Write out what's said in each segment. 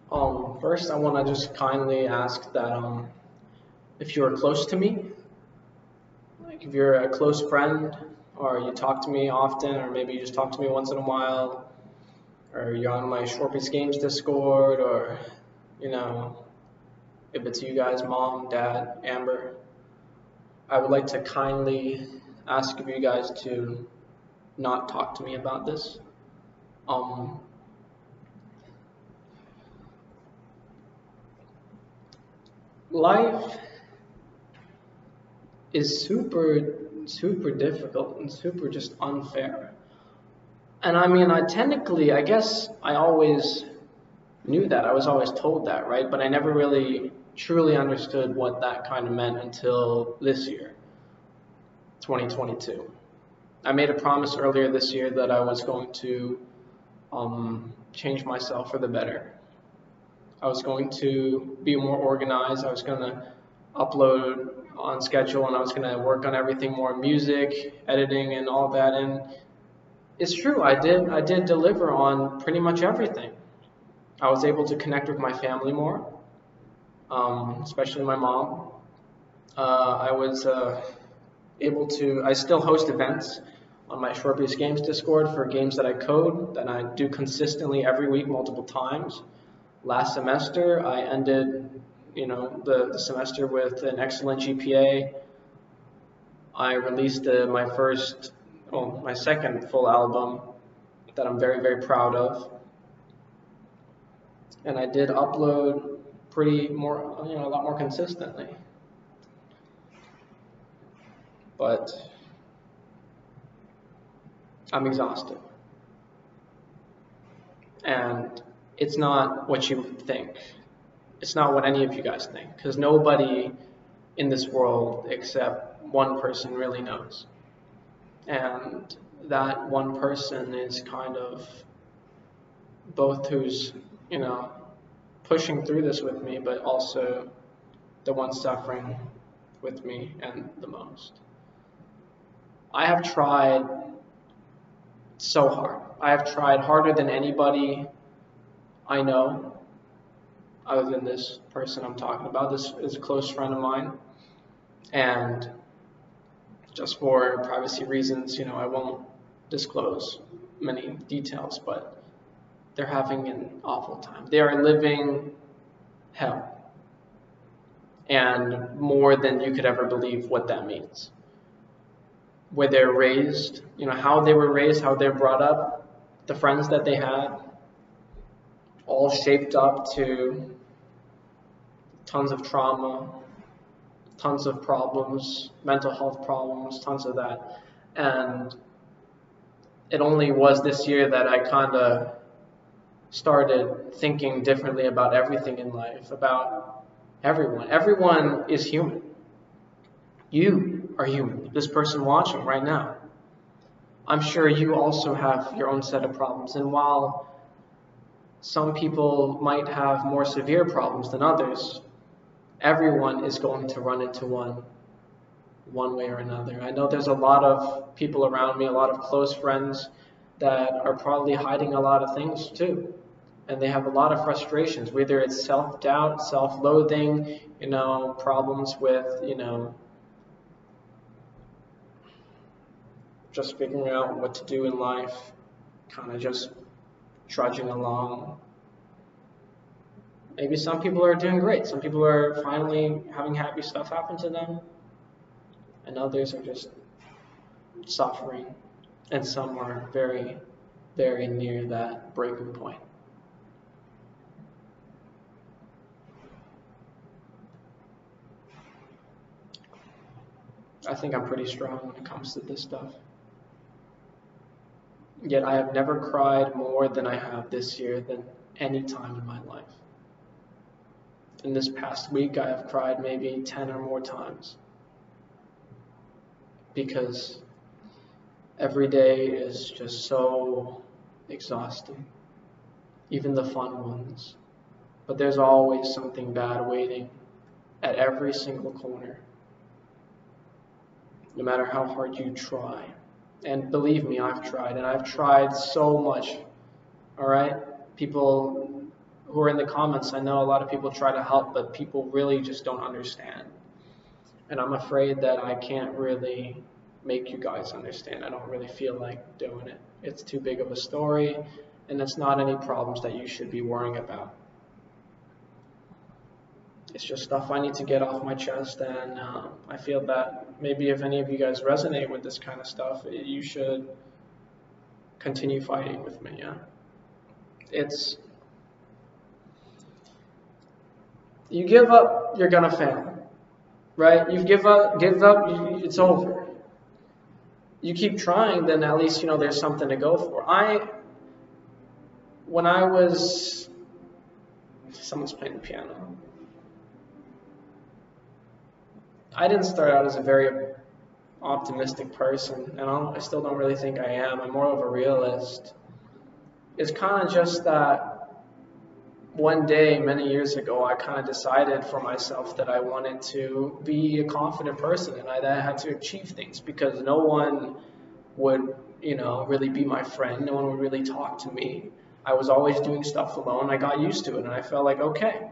First, I want to just kindly ask that if you're close to me, like if you're a close friend, or you talk to me often, or maybe you just talk to me once in a while, or you're on my Shortpiece Games Discord, or you know, if it's you guys, mom, dad, Amber, I would like to kindly ask of you guys to not talk to me about this. Um, Life is super difficult and super just unfair. And I mean, I guess I always knew that. I was always told that, right? But I never really truly understood what that kind of meant until this year, 2022. I made a promise earlier this year that I was going to change myself for the better. I was going to be more organized. I was going to upload on schedule, and I was going to work on everything more music, editing, and all that. And it's true, I did deliver on pretty much everything. I was able to connect with my family more, especially my mom. I was able to. I still host events on my Shortpiece Games Discord for games that I code that I do consistently every week, multiple times. Last semester, I ended, the semester with an excellent GPA. I released my second full album that I'm very proud of, and I did upload a lot more consistently. But I'm exhausted, and it's not what you think. It's not what any of you guys think, because nobody in this world except one person really knows. And that one person is kind of both who's, pushing through this with me, but also the one suffering with me and the most. I have tried so hard. I have tried harder than anybody I know, other than this person I'm talking about. This is a close friend of mine. And just for privacy reasons, I won't disclose many details, but they're having an awful time. They are living hell. And more than you could ever believe what that means. Where they're raised, how they were raised, how they're brought up, the friends that they had, all shaped up to tons of trauma, tons of problems, mental health problems, tons of that. And it only was this year that I kind of started thinking differently about everything in life, about everyone. Everyone is human. You are human. This person watching right now. I'm sure you also have your own set of problems. And while some people might have more severe problems than others, everyone is going to run into one way or another. I know there's a lot of people around me, a lot of close friends that are probably hiding a lot of things too. And they have a lot of frustrations, whether it's self-doubt, self-loathing, problems with, just figuring out what to do in life, kind of just trudging along. Maybe some people are doing great. Some people are finally having happy stuff happen to them. And others are just suffering. And some are very near that breaking point. I think I'm pretty strong when it comes to this stuff. Yet I have never cried more than I have this year than any time in my life. In this past week, I have cried maybe 10 or more times. Because every day is just so exhausting. Even the fun ones. But there's always something bad waiting at every single corner. No matter how hard you try. And believe me, I've tried, and I've tried so much. All right? People who are in the comments, I know a lot of people try to help, but people really just don't understand. And I'm afraid that I can't really make you guys understand. I don't really feel like doing it. It's too big of a story, and it's not any problems that you should be worrying about. It's just stuff I need to get off my chest, and I feel that maybe if any of you guys resonate with this kind of stuff, you should continue fighting with me, yeah? You give up, you're gonna fail, right? You give up, it's over. You keep trying, then at least, there's something to go for. Someone's playing the piano. I didn't start out as a very optimistic person, and I still don't really think I am. I'm more of a realist. It's kind of just that one day, many years ago, I kind of decided for myself that I wanted to be a confident person, and that I had to achieve things because no one would, really be my friend. No one would really talk to me. I was always doing stuff alone. I got used to it, and I felt like, okay,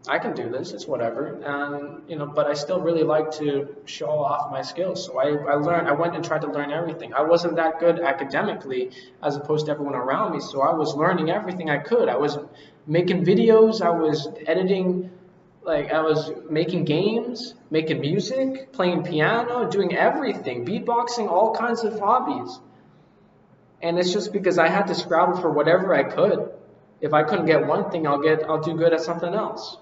I can do this, it's whatever, and but I still really like to show off my skills. So I went and tried to learn everything. I wasn't that good academically as opposed to everyone around me, so I was learning everything I could. I was making videos, I was editing, I was making games, making music, playing piano, doing everything, beatboxing, all kinds of hobbies. And it's just because I had to scrabble for whatever I could. If I couldn't get one thing, I'll do good at something else.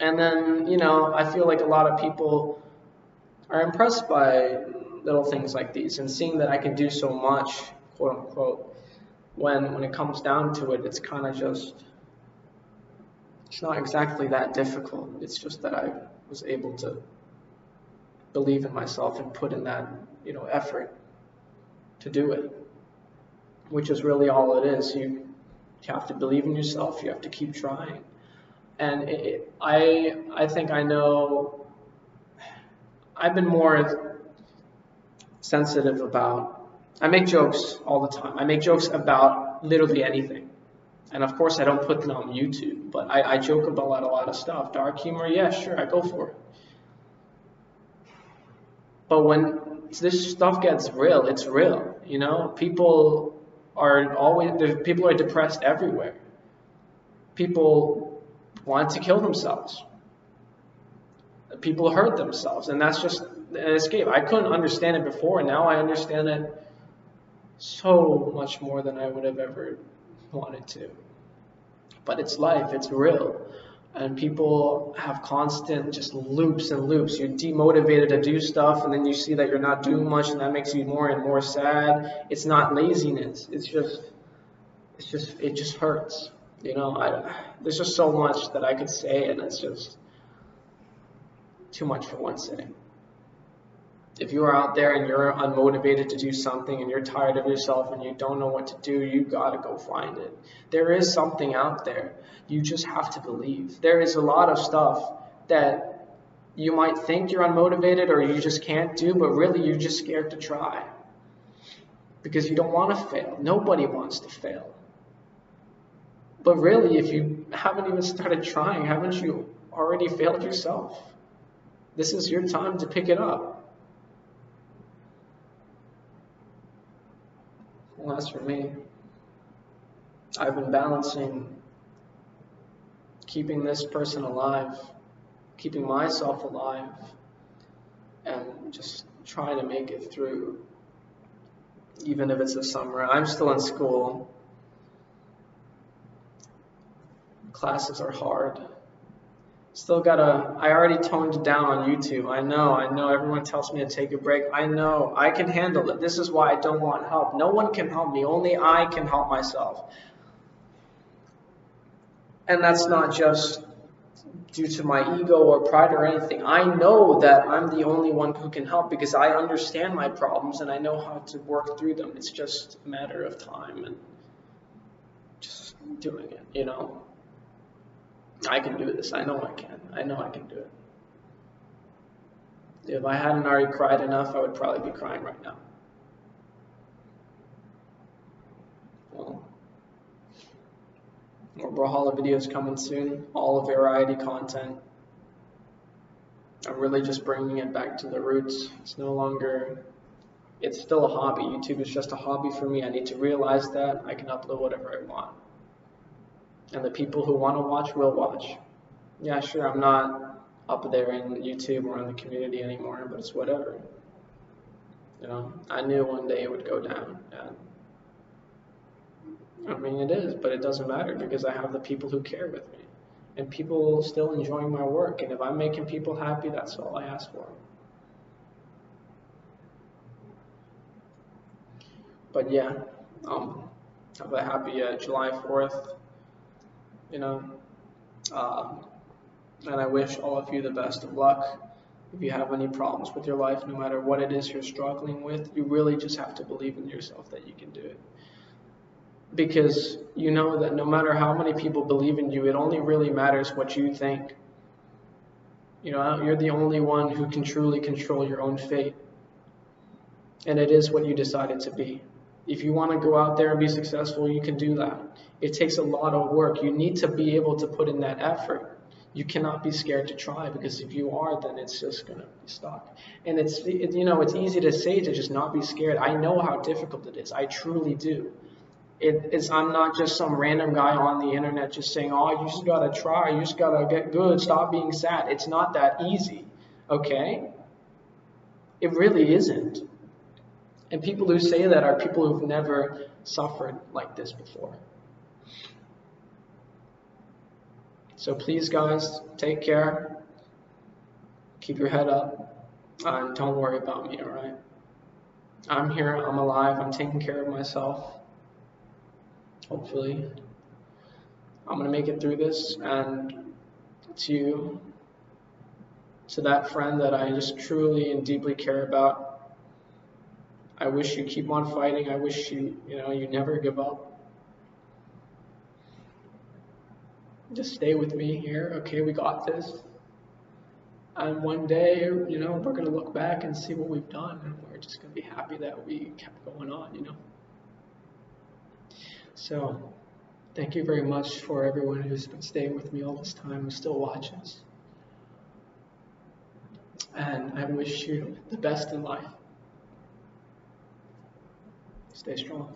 And then, I feel like a lot of people are impressed by little things like these and seeing that I can do so much, quote unquote, when it comes down to it, it's kind of just, it's not exactly that difficult. It's just that I was able to believe in myself and put in that, effort to do it, which is really all it is. You have to believe in yourself. You have to keep trying. And I think I know, I've been more sensitive about, I make jokes all the time. I make jokes about literally anything. And of course I don't put them on YouTube, but I joke about a lot of stuff. Dark humor, yeah, sure, I go for it. But when this stuff gets real, it's real, People are depressed everywhere. People want to kill themselves. People hurt themselves, and that's just an escape. I couldn't understand it before, and now I understand it so much more than I would have ever wanted to. But it's life, it's real. And people have constant just loops and loops. You're demotivated to do stuff, and then you see that you're not doing much, and that makes you more and more sad. It's not laziness. It just hurts. There's just so much that I could say, and it's just too much for one sitting. If you are out there and you're unmotivated to do something and you're tired of yourself and you don't know what to do, you gotta go find it. There is something out there. You just have to believe. There is a lot of stuff that you might think you're unmotivated or you just can't do, but really you're just scared to try because you don't want to fail. Nobody wants to fail. But really, if you haven't even started trying, haven't you already failed yourself? This is your time to pick it up. Well, as for me, I've been balancing keeping this person alive, keeping myself alive, and just trying to make it through, even if it's the summer. I'm still in school. Classes are hard. I already toned down on YouTube. I know everyone tells me to take a break. I know I can handle it. This is why I don't want help. No one can help me. Only I can help myself. And that's not just due to my ego or pride or anything. I know that I'm the only one who can help because I understand my problems and I know how to work through them. It's just a matter of time and just doing it, I can do this. I know I can. I know I can do it. If I hadn't already cried enough, I would probably be crying right now. Well, More Brawlhalla videos coming soon, all variety content. I'm really just bringing it back to the roots. It's no longer, it's still a hobby. YouTube is just a hobby for me. I need to realize that I can upload whatever I want. And the people who want to watch will watch. Yeah, sure, I'm not up there in YouTube or in the community anymore, but it's whatever. I knew one day it would go down. And I mean, it is, but it doesn't matter because I have the people who care with me. And people still enjoying my work. And if I'm making people happy, that's all I ask for. But yeah, have a happy July 4th, and I wish all of you the best of luck. If you have any problems with your life, no matter what it is you're struggling with, you really just have to believe in yourself that you can do it. Because you know that no matter how many people believe in you, it only really matters what you think. You're the only one who can truly control your own fate. And it is what you decided to be. If you want to go out there and be successful, you can do that. It takes a lot of work. You need to be able to put in that effort. You cannot be scared to try, because if you are, then it's just going to be stuck. And it's easy to say to just not be scared. I know how difficult it is. I truly do. I'm not just some random guy on the internet just saying, oh, you just got to try. You just got to get good. Stop being sad. It's not that easy. Okay? It really isn't. And people who say that are people who've never suffered like this before. So please, guys, take care. Keep your head up. And don't worry about me, all right? I'm here. I'm alive. I'm taking care of myself. Hopefully. I'm going to make it through this. And to that friend that I just truly and deeply care about, I wish you keep on fighting. I wish you never give up. Just stay with me here. Okay, we got this. And one day, we're going to look back and see what we've done, and we're just going to be happy that we kept going on, So, thank you very much for everyone who's been staying with me all this time, who still watches. And I wish you the best in life. Stay strong.